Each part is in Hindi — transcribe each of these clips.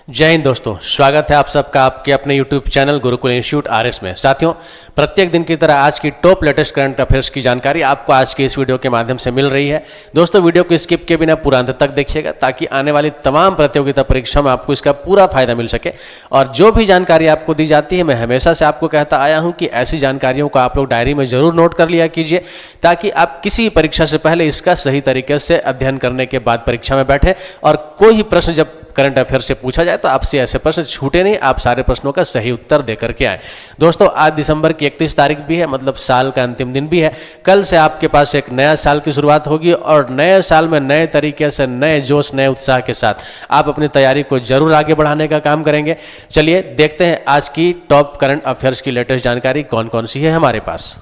जय हिंद दोस्तों, स्वागत है आप सबका आपके अपने YouTube channel Gurukul institute RS में। साथियों, प्रत्येक दिन की तरह आज की टॉप लेटेस्ट करंट अफेयर्स की जानकारी आपको आज के इस वीडियो के माध्यम से मिल रही है। दोस्तों, वीडियो को स्किप के बिना पूरा अंत तक देखिएगा ताकि आने वाली तमाम प्रतियोगिता परीक्षा में आपको इसका पूरा फायदा मिल सके। और जो भी जानकारी आपको दी जाती है, मैं हमेशा से आपको कहता आया हूँ कि ऐसी जानकारियों को आप लोग डायरी में जरूर नोट कर लिया कीजिए ताकि आप किसी परीक्षा से पहले इसका सही तरीके से अध्ययन करने के बाद परीक्षा में बैठे और कोई प्रश्न जब करंट अफेयर से पूछा जाए तो आपसे ऐसे प्रश्न छूटे नहीं, आप सारे प्रश्नों का सही उत्तर दे करके आए। दोस्तों, आज दिसंबर की 31 तारीख भी है, मतलब साल का अंतिम दिन भी है। कल से आपके पास एक नया साल की शुरुआत होगी और नए साल में नए तरीके से, नए जोश, नए उत्साह के साथ आप अपनी तैयारी को जरूर आगे बढ़ाने का काम करेंगे। चलिए देखते हैं आज की टॉप करंट अफेयर्स की लेटेस्ट जानकारी कौन कौन सी है हमारे पास।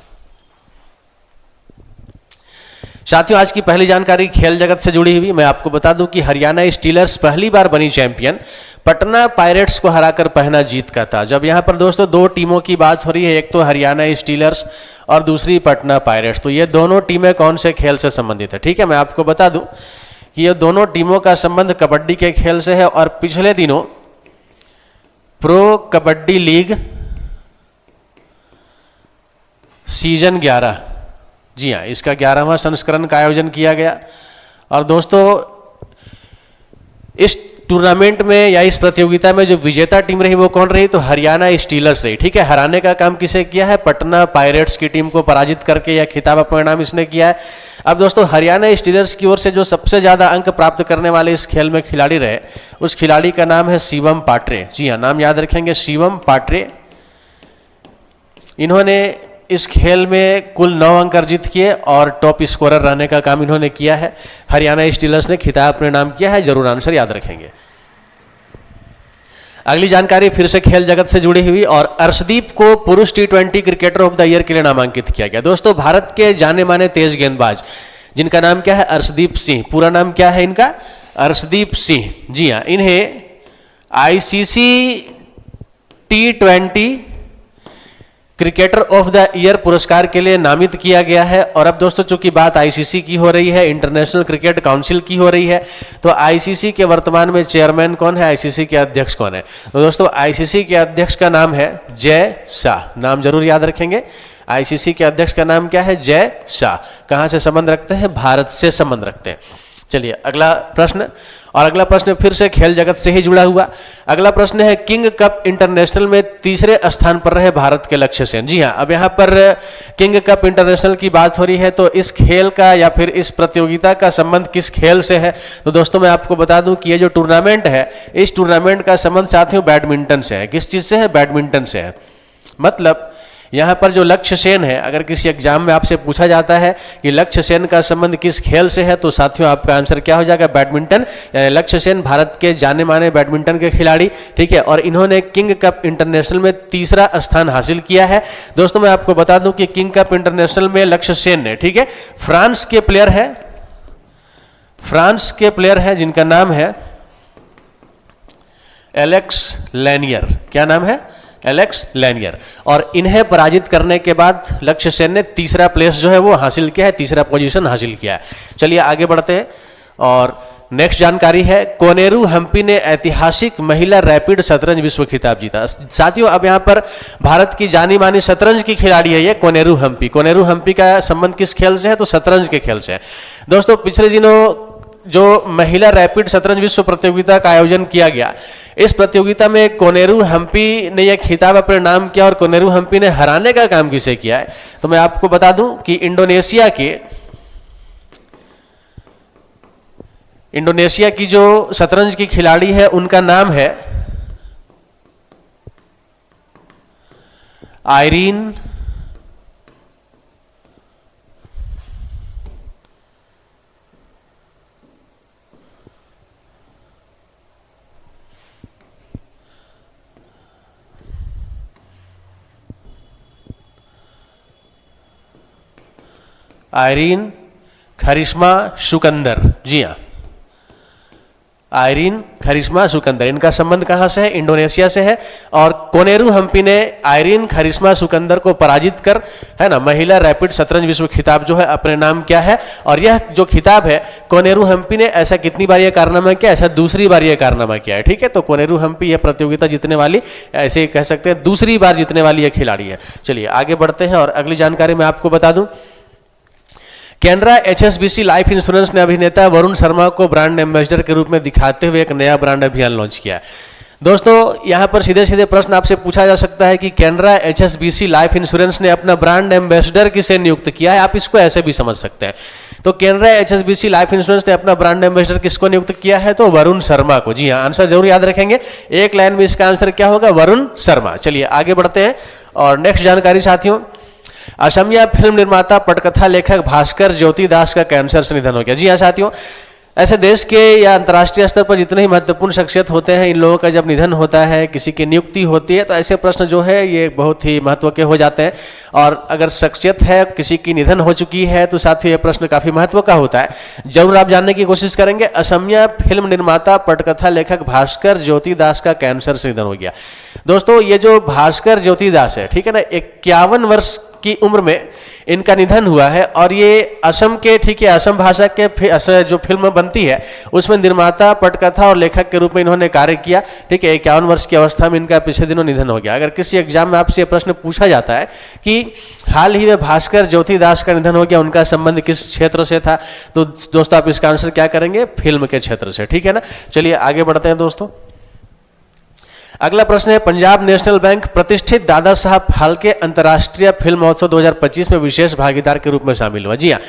साथियों, आज की पहली जानकारी खेल जगत से जुड़ी हुई। मैं आपको बता दूं कि हरियाणा स्टीलर्स पहली बार बनी चैंपियन, पटना पायरेट्स को हराकर पहला जीत का था। जब यहां पर दोस्तों दो टीमों की बात हो रही है, एक तो हरियाणा स्टीलर्स और दूसरी पटना पायरेट्स, तो ये दोनों टीमें कौन से खेल से संबंधित है? ठीक है, मैं आपको बता दूं कि ये दोनों टीमों का संबंध कबड्डी के खेल से है और पिछले दिनों प्रो कबड्डी लीग सीजन 11, जी हाँ, इसका 11वां संस्करण का आयोजन किया गया। और दोस्तों, इस टूर्नामेंट में या इस प्रतियोगिता में जो विजेता टीम रही वो कौन रही? तो हरियाणा स्टीलर्स रही। ठीक है, हराने का काम किसे किया है? पटना पायरेट्स की टीम को पराजित करके यह खिताब अपने नाम इसने किया है। अब दोस्तों, हरियाणा स्टीलर्स की ओर से जो सबसे ज्यादा अंक प्राप्त करने वाले इस खेल में खिलाड़ी रहे, उस खिलाड़ी का नाम है शिवम पाट्रे। जी हाँ, नाम याद रखेंगे, शिवम पाट्रे। इन्होंने इस खेल में कुल 9 अंक अर्जित किए और टॉप स्कोरर रहने का काम इन्होंने किया है। हरियाणा स्टीलर्स ने खिताब अपने नाम किया है, जरूर आंसर याद रखेंगे। अगली जानकारी फिर से खेल जगत से जुड़ी हुई और अर्शदीप को पुरुष T20 cricketer of the year के लिए नामांकित किया गया। दोस्तों, भारत के जाने माने तेज गेंदबाज जिनका नाम क्या है? अर्शदीप सिंह। पूरा नाम क्या है इनका? अर्शदीप सिंह। जी हाँ, इन्हें ICC T20 cricketer of the year पुरस्कार के लिए नामित किया गया है। और अब दोस्तों, चूंकि बात ICC की हो रही है, इंटरनेशनल क्रिकेट काउंसिल की हो रही है, तो ICC के वर्तमान में चेयरमैन कौन है? ICC के अध्यक्ष कौन है? तो दोस्तों, ICC के अध्यक्ष का नाम है जय शाह। नाम जरूर याद रखेंगे। ICC के अध्यक्ष का नाम क्या है? जय शाह। कहां से संबंध रखते हैं? भारत से संबंध रखते हैं। चलिए अगला प्रश्न, और अगला प्रश्न फिर से खेल जगत से ही जुड़ा हुआ। अगला प्रश्न है, किंग कप इंटरनेशनल में तीसरे स्थान पर रहे भारत के लक्ष्य सेन। जी हाँ, अब यहाँ पर किंग कप इंटरनेशनल की बात हो रही है, तो इस खेल का या फिर इस प्रतियोगिता का संबंध किस खेल से है? तो दोस्तों, मैं आपको बता दूं कि ये जो टूर्नामेंट है, इस टूर्नामेंट का संबंध साथियों बैडमिंटन से है। किस चीज से है? बैडमिंटन से है। मतलब यहाँ पर जो लक्ष्य सेन है, अगर किसी एग्जाम में आपसे पूछा जाता है कि लक्ष्य सेन का संबंध किस खेल से है, तो साथियों आपका आंसर क्या हो जाएगा? बैडमिंटन। लक्ष्य सेन भारत के जाने माने बैडमिंटन के खिलाड़ी, ठीक है, और इन्होंने किंग कप इंटरनेशनल में तीसरा स्थान हासिल किया है। दोस्तों, मैं आपको बता दूं कि किंग कप इंटरनेशनल में लक्ष्य सेन ने, ठीक है, फ्रांस के प्लेयर है, फ्रांस के प्लेयर है जिनका नाम है एलेक्स लैनियर। क्या नाम है? Alex Lanier. और इन्हें पराजित करने के बाद लक्ष्य सेन ने तीसरा प्लेस जो है वो हासिल किया है, तीसरा पोजीशन हासिल किया है। चलिए आगे बढ़ते हैं और नेक्स्ट जानकारी है, कोनेरू हम्पी ने ऐतिहासिक महिला रैपिड शतरंज विश्व खिताब जीता। साथियों, अब यहाँ पर भारत की जानी मानी शतरंज की खिलाड़ी है ये कोनेरू हम्पी। कोनेरू हम्पी का संबंध किस खेल से है? तो शतरंज के खेल से है। दोस्तों, पिछले दिनों जो महिला रैपिड शतरंज विश्व प्रतियोगिता का आयोजन किया गया, इस प्रतियोगिता में कोनेरू हम्पी ने यह खिताब अपने नाम किया। और कोनेरू हम्पी ने हराने का काम किसे किया है? तो मैं आपको बता दूं कि इंडोनेशिया की जो शतरंज की खिलाड़ी है उनका नाम है आयरीन करिश्मा सुकंदर। जी हाँ, आयरीन खरिश्मा सुकंदर, इनका संबंध कहां से है? इंडोनेशिया से है। और कोनेरू हम्पी ने आयरीन खरिश्मा सुकंदर को पराजित कर, है ना, महिला रैपिड शतरंज विश्व खिताब जो है अपने नाम किया है। और यह जो खिताब है कोनेरू हम्पी ने ऐसा कितनी बार यह कारनामा किया? ऐसा दूसरी बार यह कारनामा किया है। ठीक है, तो कोनेरू हम्पी यह प्रतियोगिता जीतने वाली, ऐसे कह सकते हैं दूसरी बार जीतने वाली यह खिलाड़ी है। चलिए आगे बढ़ते हैं और अगली जानकारी मैं आपको बता दूं। कैनरा HSBC लाइफ इंश्योरेंस ने अभिनेता वरुण शर्मा को ब्रांड एम्बेसडर के रूप में दिखाते हुए एक नया ब्रांड अभियान लॉन्च किया है। दोस्तों यहां पर सीधे सीधे प्रश्न आपसे पूछा जा सकता है कि कैनरा HSBC लाइफ इंश्योरेंस ने अपना ब्रांड एम्बेसडर किसे नियुक्त किया है? आप इसको ऐसे भी समझ सकते हैं। तो कैनरा HSBC लाइफ इंश्योरेंस ने अपना ब्रांड एम्बेसडर किसको नियुक्त किया है? तो वरुण शर्मा को। जी हाँ, आंसर जरूर याद रखेंगे, एक लाइन में इसका आंसर क्या होगा? वरुण शर्मा। चलिए आगे बढ़ते हैं और नेक्स्ट जानकारी साथियों, असमिया फिल्म निर्माता पटकथा लेखक भास्कर ज्योति दास का कैंसर से निधन हो गया। जी हाँ साथियों, ऐसे देश के या अंतर्राष्ट्रीय स्तर पर जितने ही महत्वपूर्ण शख्सियत होते हैं, इन लोगों का जब निधन होता है, किसी की नियुक्ति होती है, तो ऐसे प्रश्न जो है ये बहुत ही महत्व के हो जाते हैं। और अगर शख्सियत है, किसी की निधन हो चुकी है, तो साथियों ये प्रश्न काफी महत्व का होता है, जरूर आप जानने की कोशिश करेंगे। असमिया फिल्म निर्माता पटकथा लेखक भास्कर ज्योति दास का कैंसर से निधन हो गया। दोस्तों ये जो भास्कर ज्योति दास है, ठीक है ना, 51 वर्ष की उम्र में इनका निधन हुआ है। और ये असम के, ठीक है, असम भाषा के जो फिल्म बनती है उसमें निर्माता, पटकथा और लेखक के रूप में इन्होंने कार्य किया। ठीक है, 51 वर्ष की अवस्था में इनका पिछले दिनों निधन हो गया। अगर किसी एग्जाम में आपसे प्रश्न पूछा जाता है कि हाल ही में भास्कर ज्योति दास का निधन हो गया, उनका संबंध किस क्षेत्र से था, तो दोस्तों आप इसका आंसर क्या करेंगे? फिल्म के क्षेत्र से। ठीक है ना, चलिए आगे बढ़ते हैं दोस्तों। अगला प्रश्न है, पंजाब नेशनल बैंक प्रतिष्ठित दादा साहब फाल्के अंतर्राष्ट्रीय फिल्म महोत्सव 2025 में विशेष भागीदार के रूप में शामिल हुआ। जी हाँ,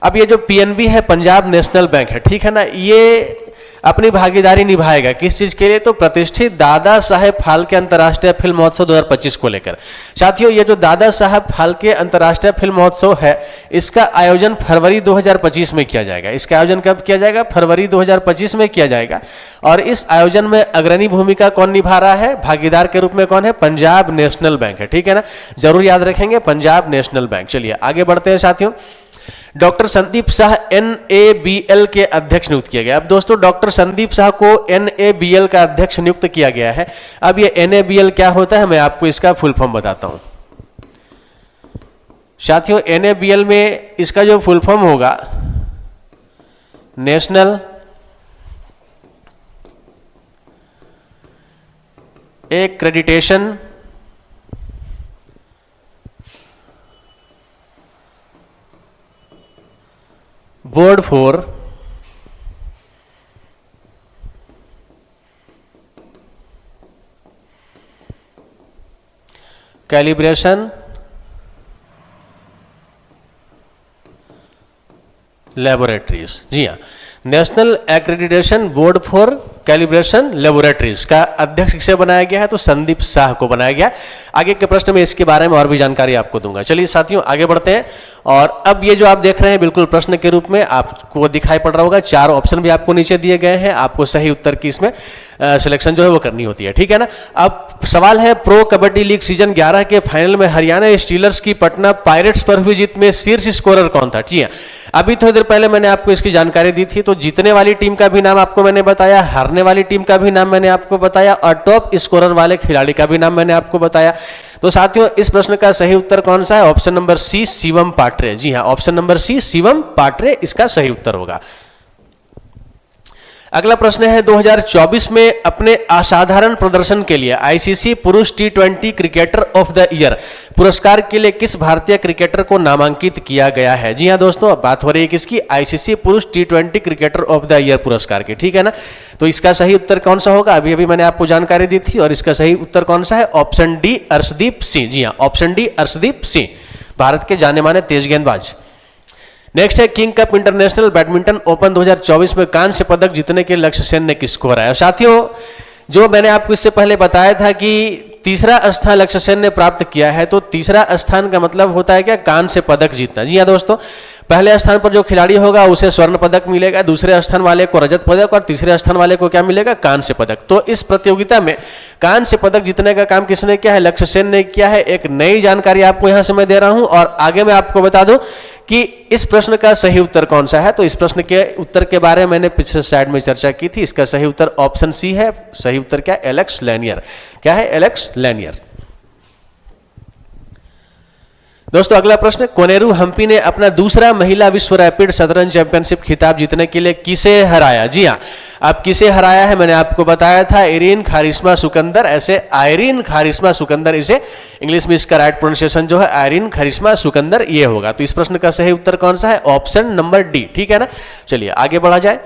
अब ये जो PNB है, पंजाब नेशनल बैंक है, ठीक है ना, ये अपनी भागीदारी निभाएगा किस चीज के लिए? तो प्रतिष्ठित दादा साहेब फाल्के अंतर्राष्ट्रीय फिल्म महोत्सव 2025 को लेकर। साथियों ये जो दादा साहब फाल्के अंतर्राष्ट्रीय फिल्म महोत्सव है, इसका आयोजन फरवरी 2025 में किया जाएगा। इसका आयोजन कब किया जाएगा? फरवरी 2025 में किया जाएगा। और इस आयोजन में अग्रणी भूमिका कौन निभा रहा है? भागीदार के रूप में कौन है? पंजाब नेशनल बैंक है। ठीक है ना, जरूर याद रखेंगे, पंजाब नेशनल बैंक। चलिए आगे बढ़ते हैं साथियों। डॉक्टर संदीप शाह NABL के अध्यक्ष नियुक्त किया गया। अब दोस्तों डॉक्टर संदीप शाह को NABL का अध्यक्ष नियुक्त किया गया है। अब ये NABL क्या होता है, मैं आपको इसका फुल फॉर्म बताता हूं साथियों। NABL में इसका जो फुल फॉर्म होगा, national accreditation board for calibration laboratories. जी हाँ, national accreditation board for calibration laboratories का अध्यक्ष किसे बनाया गया है? तो संदीप शाह को बनाया गया। आगे के प्रश्न में इसके बारे में और भी जानकारी आपको दूंगा। चलिए साथियों आगे बढ़ते हैं। और अब ये जो आप देख रहे हैं बिल्कुल प्रश्न के रूप में आपको दिखाई पड़ रहा होगा, 4 ऑप्शन भी आपको नीचे दिए गए हैं, आपको सही उत्तर की इसमें सिलेक्शन जो है वो करनी होती है। ठीक है ना, अब सवाल है, प्रो कबड्डी लीग सीजन 11 के फाइनल में हरियाणा स्टीलर्स की पटना पायरेट्स पर हुई जीत में शीर्ष स्कोरर कौन था? जी हाँ, अभी थोड़ी देर पहले मैंने आपको इसकी जानकारी दी थी। तो जीतने वाली टीम का भी नाम आपको मैंने बताया, हारने वाली टीम का भी नाम मैंने आपको बताया, और टॉप स्कोरर वाले खिलाड़ी का भी नाम मैंने आपको बताया। तो साथियों इस प्रश्न का सही उत्तर कौन सा है? Option number C, Shivam Patre. जी हाँ, option number C, Shivam Patre इसका सही उत्तर होगा। अगला प्रश्न है, 2024 में अपने असाधारण प्रदर्शन के लिए ICC पुरुष T20 cricketer of the year पुरस्कार के लिए किस भारतीय क्रिकेटर को नामांकित किया गया है? जी हाँ दोस्तों, अब बात हो रही है किसकी? ICC पुरुष T20 cricketer of the year पुरस्कार की। ठीक है ना, तो इसका सही उत्तर कौन सा होगा? अभी मैंने आपको जानकारी दी थी, और इसका सही उत्तर कौन सा है? Option D, Arshdeep Singh. जी हाँ, ऑप्शन डी, अर्शदीप सिंह, भारत के जाने माने तेज गेंदबाज। नेक्स्ट है, king cup international badminton open 2024 में कांस्य पदक जीतने के लक्ष्य सेन ने किसको हराया? साथियों जो मैंने आपको इससे पहले बताया था कि तीसरा स्थान लक्ष्य सेन ने प्राप्त किया है, तो तीसरा स्थान का मतलब होता है क्या? कांस्य पदक जीतना। जी हाँ दोस्तों, पहले स्थान पर जो खिलाड़ी होगा उसे स्वर्ण पदक मिलेगा, दूसरे स्थान वाले को रजत पदक, और तीसरे स्थान वाले को क्या मिलेगा? कांस्य पदक। तो इस प्रतियोगिता में कांस्य पदक जीतने का काम किसने किया है? लक्ष्य सेन ने किया है। एक नई जानकारी आपको यहां से मैं दे रहा हूं, और आगे मैं आपको बता दूं कि इस प्रश्न का सही उत्तर कौन सा है। तो इस प्रश्न के उत्तर के बारे में मैंने पिछले स्लाइड में चर्चा की थी। इसका सही उत्तर ऑप्शन सी है। सही उत्तर क्या है? Alex Lanier. क्या है? Alex Lanier. दोस्तों अगला प्रश्न, कोनेरू हम्पी ने अपना दूसरा महिला विश्व रैपिड शतरंज चैंपियनशिप खिताब जीतने के लिए किसे हराया? जी हाँ, अब किसे हराया है मैंने आपको बताया था, आयरीन कारिश्मा सिकंदर। ऐसे आयरीन कारिश्मा सिकंदर, इसे इंग्लिश में इसका राइट प्रोनाउंसिएशन जो है आयरीन कारिश्मा सिकंदर ये होगा। तो इस प्रश्न का सही उत्तर कौन सा है? Option number D. ठीक है ना। चलिए आगे बढ़ा जाए।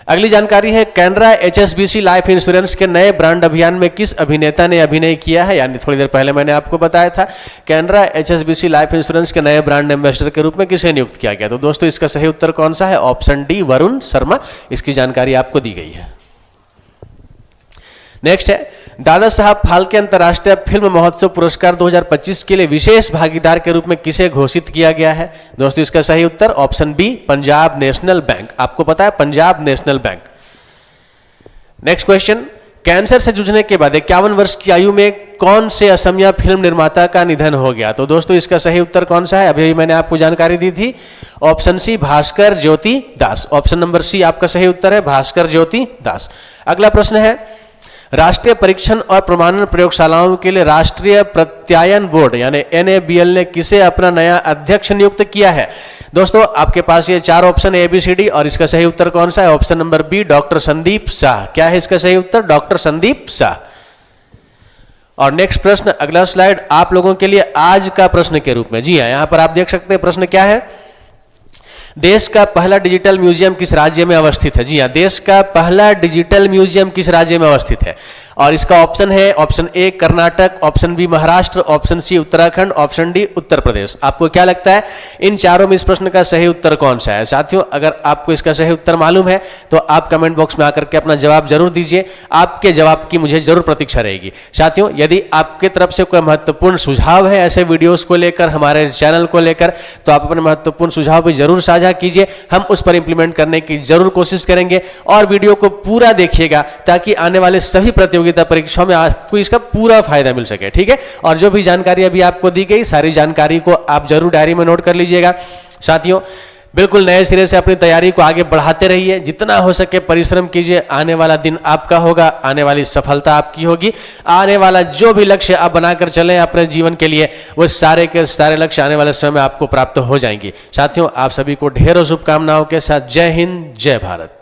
अगली जानकारी है, कैनरा HSBC लाइफ इंश्योरेंस के नए ब्रांड अभियान में किस अभिनेता ने अभिनय किया है? यानी थोड़ी देर पहले मैंने आपको बताया था, कैनरा HSBC लाइफ इंश्योरेंस के नए ब्रांड एम्बेसडर के रूप में किसे नियुक्त किया गया? तो दोस्तों इसका सही उत्तर कौन सा है? Option D, Varun Sharma. इसकी जानकारी आपको दी गई है। नेक्स्ट है, दादा साहब फाल्के अंतर्राष्ट्रीय फिल्म महोत्सव पुरस्कार 2025 के लिए विशेष भागीदार के रूप में किसे घोषित किया गया है? दोस्तों इसका सही उत्तर option B, Punjab national bank. आपको पता है Punjab national bank. Next question, cancer से जूझने के बाद 51 वर्ष की आयु में कौन से असमिया फिल्म निर्माता का निधन हो गया? तो दोस्तों इसका सही उत्तर कौन सा है? अभी मैंने आपको जानकारी दी थी। ऑप्शन सी, भास्कर ज्योति दास। ऑप्शन नंबर सी आपका सही उत्तर है, भास्कर ज्योति दास। अगला प्रश्न है, राष्ट्रीय परीक्षण और प्रमाणन प्रयोगशालाओं के लिए राष्ट्रीय प्रत्यायन बोर्ड यानी NABL ने किसे अपना नया अध्यक्ष नियुक्त किया है? दोस्तों आपके पास ये 4 ऑप्शन ABCD और इसका सही उत्तर कौन सा है? Option number B, doctor Sandeep Shah. क्या है इसका सही उत्तर? डॉक्टर संदीप शाह। और नेक्स्ट प्रश्न, अगला स्लाइड आप लोगों के लिए आज का प्रश्न के रूप में। जी हाँ, यहां पर आप देख सकते हैं प्रश्न क्या है, देश का पहला डिजिटल म्यूजियम किस राज्य में अवस्थित है? जी हाँ, देश का पहला डिजिटल म्यूजियम किस राज्य में अवस्थित है? और इसका ऑप्शन है, option A Karnataka, option B Maharashtra, option C Uttarakhand, option D Uttar Pradesh. आपको क्या लगता है इन चारों में इस प्रश्न का सही उत्तर कौन सा है? साथियों अगर आपको इसका सही उत्तर मालूम है तो आप कमेंट बॉक्स में आकर के अपना जवाब जरूर दीजिए। आपके जवाब की मुझे जरूर प्रतीक्षा रहेगी। साथियों यदि आपके तरफ से कोई महत्वपूर्ण सुझाव है ऐसे वीडियोस को लेकर, हमारे चैनल को लेकर, तो आप अपने महत्वपूर्ण सुझाव भी जरूर साझा कीजिए। हम उस पर इंप्लीमेंट करने की जरूर कोशिश करेंगे और वीडियो को पूरा देखिएगा ताकि आने वाले सभी प्रतियोगिता परीक्षाओं में आपको इसका पूरा फायदा मिल सके। ठीक है, और जो भी जानकारी अभी आपको दी गई सारी जानकारी को आप जरूर डायरी में नोट कर लीजिएगा। साथियों बिल्कुल नए सिरे से अपनी तैयारी को आगे बढ़ाते रहिए, जितना हो सके परिश्रम कीजिए। आने वाला दिन आपका होगा, आने वाली सफलता आपकी होगी। आने वाला जो भी लक्ष्य आप बनाकर चलें अपने जीवन के लिए, वो सारे के सारे लक्ष्य आने वाले समय में आपको प्राप्त हो जाएंगे। साथियों आप सभी को ढेरों शुभकामनाओं के साथ जय हिंद, जय भारत।